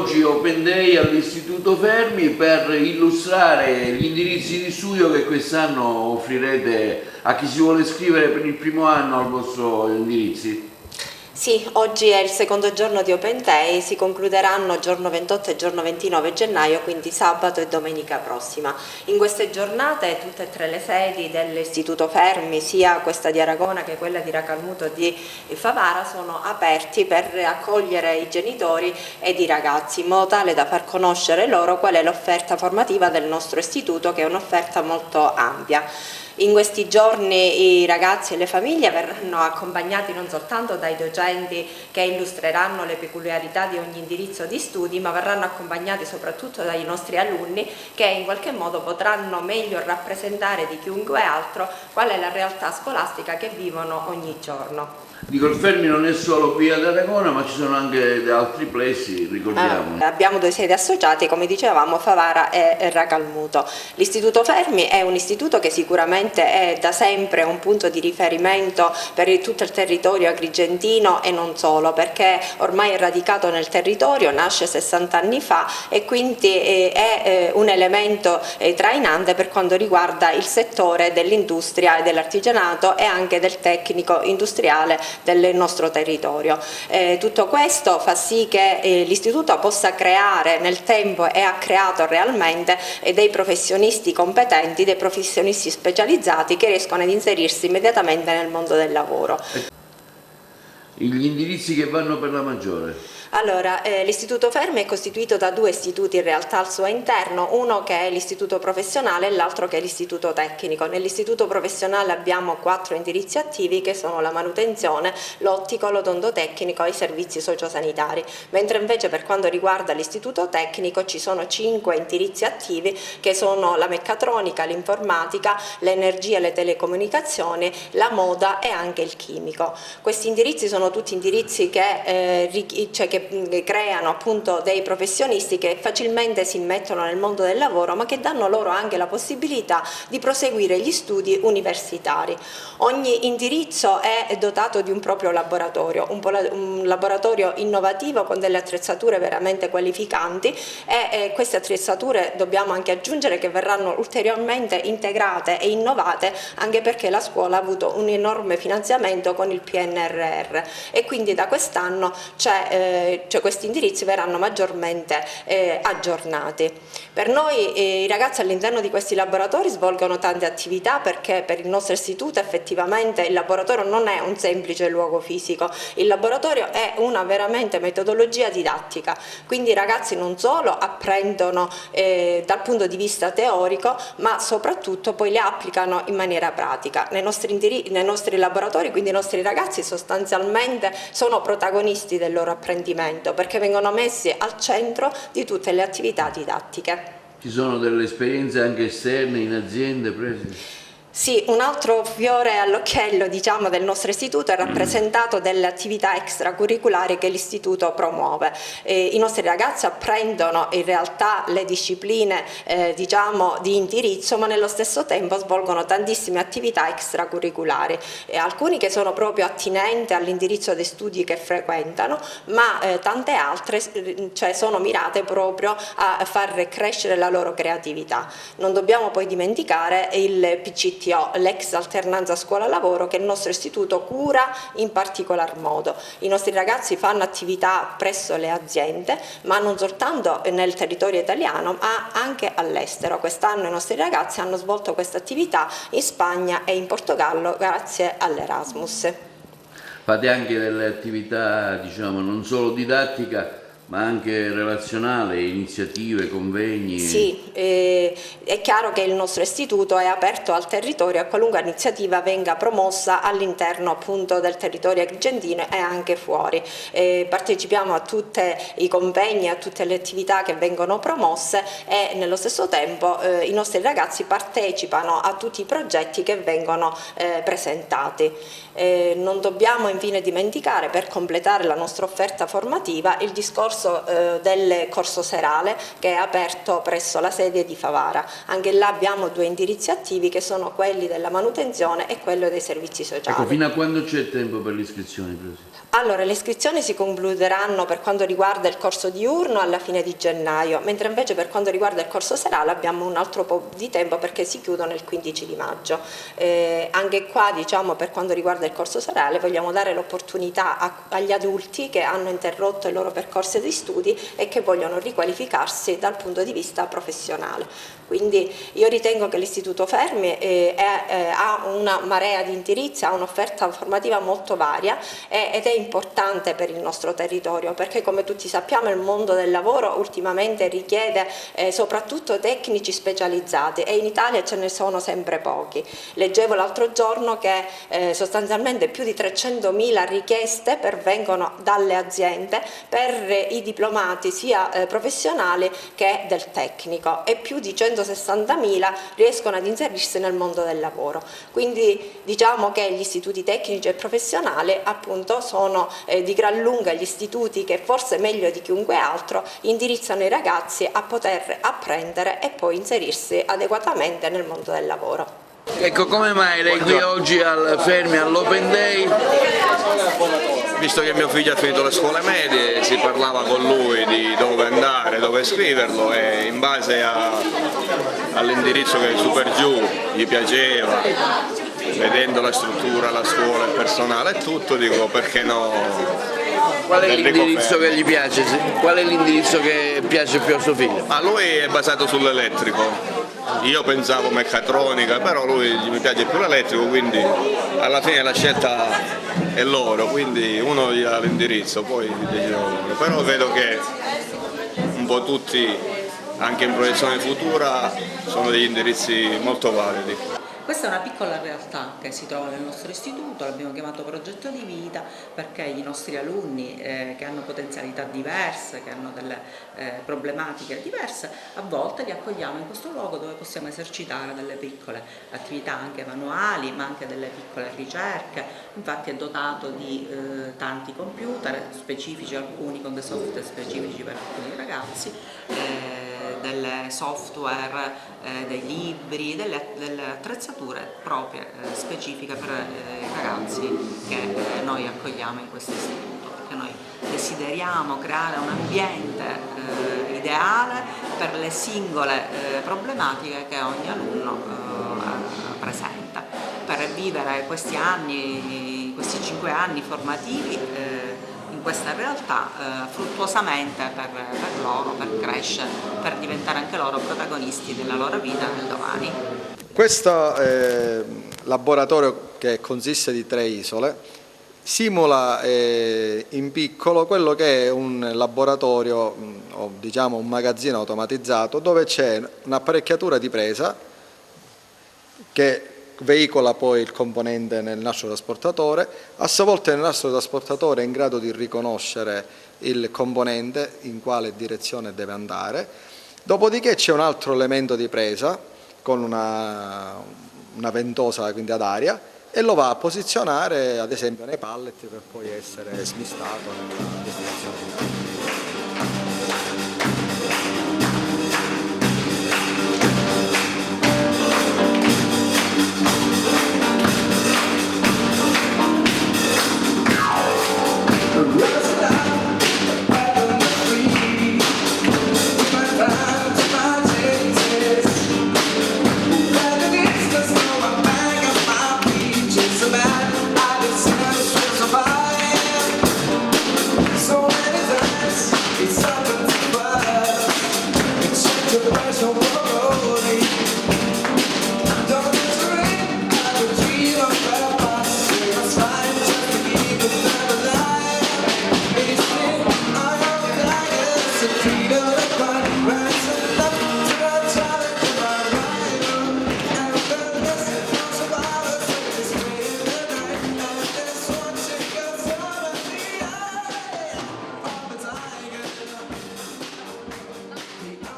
oggi Open Day all'Istituto Fermi per illustrare gli indirizzi di studio che quest'anno offrirete a chi si vuole iscrivere per il primo anno al vostro indirizzi. Sì, oggi è il secondo giorno di Open Day, si concluderanno giorno 28 e giorno 29 gennaio, quindi sabato e domenica prossima. In queste giornate tutte e tre le sedi dell'Istituto Fermi, sia questa di Aragona che quella di Racalmuto di Favara, sono aperti per accogliere i genitori ed i ragazzi, in modo tale da far conoscere loro qual è l'offerta formativa del nostro istituto, che è un'offerta molto ampia. In questi giorni i ragazzi e le famiglie verranno accompagnati non soltanto dai docenti che illustreranno le peculiarità di ogni indirizzo di studi, ma verranno accompagnati soprattutto dai nostri alunni che in qualche modo potranno meglio rappresentare di chiunque altro qual è la realtà scolastica che vivono ogni giorno. Dico, il Fermi non è solo qui ad Aragona, ma ci sono anche altri plessi, ricordiamo. Abbiamo due sedi associate, come dicevamo, Favara e Racalmuto. L'Istituto Fermi è un istituto che sicuramente è da sempre un punto di riferimento per tutto il territorio agrigentino e non solo, perché ormai è radicato nel territorio, nasce 60 anni fa e quindi è un elemento trainante per quanto riguarda il settore dell'industria e dell'artigianato e anche del tecnico industriale del nostro territorio. Tutto questo fa sì che l'istituto possa creare nel tempo, e ha creato realmente, dei professionisti competenti, dei professionisti specializzati che riescono ad inserirsi immediatamente nel mondo del lavoro. Gli indirizzi che vanno per la Maggiore. Allora, l'Istituto Fermi è costituito da due istituti in realtà al suo interno, uno che è l'istituto professionale e l'altro che è l'istituto tecnico. Nell'istituto professionale abbiamo 4 indirizzi attivi che sono la manutenzione, l'ottico, l'odontotecnico e i servizi sociosanitari, mentre invece per quanto riguarda l'istituto tecnico ci sono 5 indirizzi attivi che sono la meccatronica, l'informatica, l'energia e le telecomunicazioni, la moda e anche il chimico. Questi indirizzi sono tutti indirizzi che creano appunto dei professionisti che facilmente si immettono nel mondo del lavoro, ma che danno loro anche la possibilità di proseguire gli studi universitari. Ogni indirizzo è dotato di un proprio laboratorio, un laboratorio innovativo con delle attrezzature veramente qualificanti e queste attrezzature dobbiamo anche aggiungere che verranno ulteriormente integrate e innovate anche perché la scuola ha avuto un enorme finanziamento con il PNRR e quindi da quest'anno questi indirizzi verranno maggiormente aggiornati. Per noi i ragazzi all'interno di questi laboratori svolgono tante attività perché per il nostro istituto effettivamente il laboratorio non è un semplice luogo fisico, il laboratorio è una veramente metodologia didattica, quindi i ragazzi non solo apprendono dal punto di vista teorico ma soprattutto poi le applicano in maniera pratica. Nei nostri laboratori quindi i nostri ragazzi sostanzialmente sono protagonisti del loro apprendimento perché vengono messi al centro di tutte le attività didattiche. Ci sono delle esperienze anche esterne in aziende prese? Sì, un altro fiore all'occhiello diciamo, del nostro istituto è rappresentato dalle attività extracurriculari che l'istituto promuove. I nostri ragazzi apprendono in realtà le discipline diciamo, di indirizzo, ma nello stesso tempo svolgono tantissime attività extracurriculari, alcuni che sono proprio attinenti all'indirizzo dei studi che frequentano, ma tante altre sono mirate proprio a far crescere la loro creatività. Non dobbiamo poi dimenticare il PCT, l'ex alternanza scuola-lavoro che il nostro istituto cura in particolar modo. I nostri ragazzi fanno attività presso le aziende, ma non soltanto nel territorio italiano, ma anche all'estero. Quest'anno i nostri ragazzi hanno svolto questa attività in Spagna e in Portogallo grazie all'Erasmus. Fate anche delle attività, diciamo, non solo didattica, ma anche relazionale, iniziative, convegni? Sì, è chiaro che il nostro istituto è aperto al territorio e qualunque iniziativa venga promossa all'interno appunto del territorio agrigentino e anche fuori. Partecipiamo a tutti i convegni, a tutte le attività che vengono promosse e nello stesso tempo i nostri ragazzi partecipano a tutti i progetti che vengono presentati. Non dobbiamo infine dimenticare, per completare la nostra offerta formativa, il discorso discorso del corso serale che è aperto presso la sede di Favara. Anche là abbiamo 2 indirizzi attivi che sono quelli della manutenzione e quello dei servizi sociali. Ecco, fino a quando c'è il tempo per l'iscrizione, Presidente? Allora, le iscrizioni si concluderanno per quanto riguarda il corso diurno alla fine di gennaio, mentre invece per quanto riguarda il corso serale abbiamo un altro po' di tempo perché si chiudono il 15 di maggio. Anche qua, diciamo, per quanto riguarda il corso serale vogliamo dare l'opportunità agli adulti che hanno interrotto i loro percorsi di studi e che vogliono riqualificarsi dal punto di vista professionale. Quindi io ritengo che l'Istituto Fermi ha una marea di indirizzi, ha un'offerta formativa molto varia ed è importante per il nostro territorio perché, come tutti sappiamo, il mondo del lavoro ultimamente richiede soprattutto tecnici specializzati e in Italia ce ne sono sempre pochi. Leggevo l'altro giorno che sostanzialmente più di 300.000 richieste pervengono dalle aziende per i diplomati sia professionali che del tecnico e più di 160.000 riescono ad inserirsi nel mondo del lavoro. Quindi diciamo che gli istituti tecnici e professionali appunto sono di gran lunga gli istituti che forse meglio di chiunque altro indirizzano i ragazzi a poter apprendere e poi inserirsi adeguatamente nel mondo del lavoro. Ecco, come mai lei qui oggi al Fermi all'Open Day? Visto che mio figlio ha finito le scuole medie, si parlava con lui di dove andare, dove scriverlo e in base all'indirizzo che su per giù gli piaceva, vedendo la struttura, la scuola, il personale e tutto, dico perché no. Qual è l'indirizzo che gli piace? Qual è l'indirizzo che piace più a suo figlio? Ma lui è basato sull'elettrico. Io pensavo meccatronica, però lui mi piace più l'elettrico, quindi alla fine la scelta è loro, quindi uno gli dà l'indirizzo, poi decidono loro. Però vedo che un po' tutti, anche in proiezione futura, sono degli indirizzi molto validi. Questa è una piccola realtà che si trova nel nostro istituto, l'abbiamo chiamato progetto di vita perché i nostri alunni che hanno potenzialità diverse, che hanno delle problematiche diverse, a volte li accogliamo in questo luogo dove possiamo esercitare delle piccole attività anche manuali, ma anche delle piccole ricerche. Infatti è dotato di tanti computer specifici, alcuni con dei software specifici per alcuni ragazzi, delle software, dei libri, delle attrezzature proprie, specifiche per i ragazzi che noi accogliamo in questo istituto, perché noi desideriamo creare un ambiente ideale per le singole problematiche che ogni alunno presenta, per vivere questi anni, questi 5 anni formativi in questa realtà fruttuosamente per loro, per crescere, per diventare anche loro protagonisti della loro vita nel domani. Questo laboratorio, che consiste di 3 isole, simula in piccolo quello che è un laboratorio o diciamo un magazzino automatizzato dove c'è un'apparecchiatura di presa che veicola poi il componente nel nastro trasportatore. A sua volta il nastro trasportatore è in grado di riconoscere il componente in quale direzione deve andare, dopodiché c'è un altro elemento di presa con una ventosa quindi ad aria e lo va a posizionare ad esempio nei pallet per poi essere smistato nella destinazione finale.